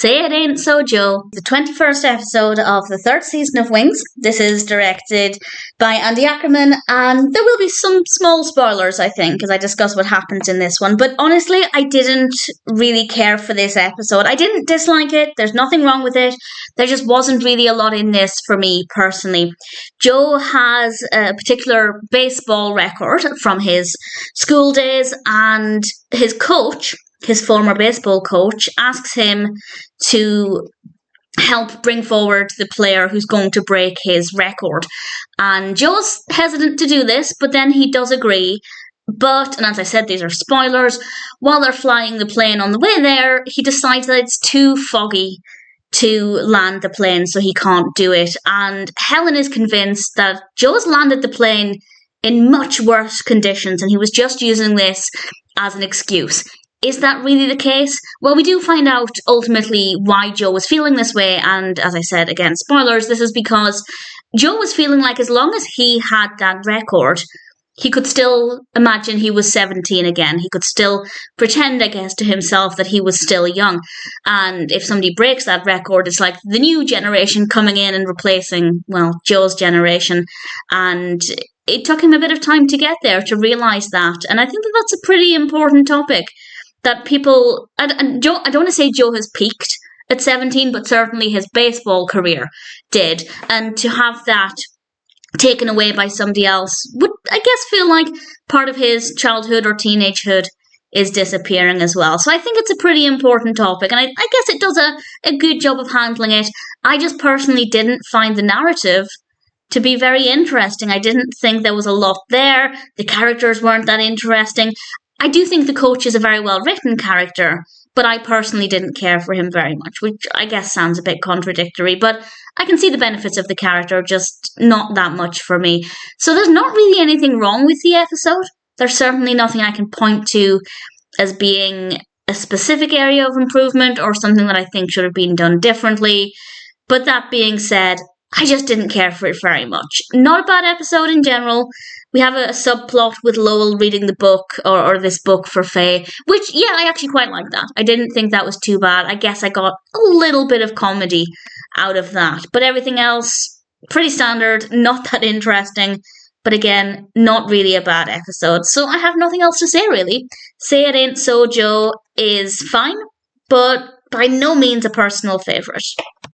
Say It Ain't So, Joe, the 21st episode of the third season of Wings. This is directed by Andy Ackerman, and there will be some small spoilers, I think, as I discuss what happens in this one. But honestly, I didn't really care for this episode. I didn't dislike it. There's nothing wrong with it. There just wasn't really a lot in this for me personally. Joe has a particular baseball record from his school days, and his coach, his former baseball coach, asks him to help bring forward the player who's going to break his record. And Joe's hesitant to do this, but then he does agree. But, and as I said, these are spoilers, while they're flying the plane on the way there, he decides that it's too foggy to land the plane, so he can't do it. And Helen is convinced that Joe's landed the plane in much worse conditions, and he was just using this as an excuse. Is that really the case? Well, we do find out ultimately why Joe was feeling this way, and as I said, again, spoilers, this is because Joe was feeling like as long as he had that record, he could still imagine he was 17 again. He could still pretend, I guess, to himself that he was still young. And if somebody breaks that record, it's like the new generation coming in and replacing, well, Joe's generation. And it took him a bit of time to get there, to realise that. And I think that that's a pretty important topic. That people, and Joe, I don't want to say Joe has peaked at 17, but certainly his baseball career did. And to have that taken away by somebody else would, I guess, feel like part of his childhood or teenagehood is disappearing as well. So I think it's a pretty important topic, and I guess it does a good job of handling it. I just personally didn't find the narrative to be very interesting. I didn't think there was a lot there. The characters weren't that interesting. I do think the coach is a very well-written character, but I personally didn't care for him very much, which I guess sounds a bit contradictory, but I can see the benefits of the character, just not that much for me. So there's not really anything wrong with the episode. There's certainly nothing I can point to as being a specific area of improvement or something that I think should have been done differently. But that being said, I just didn't care for it very much. Not a bad episode in general. We have a subplot with Lowell reading the book, or this book for Faye, which, yeah, I actually quite like that. I didn't think that was too bad. I guess I got a little bit of comedy out of that. But everything else, pretty standard, not that interesting. But again, not really a bad episode. So I have nothing else to say, really. Say It Ain't So, Joe is fine, but by no means a personal favourite.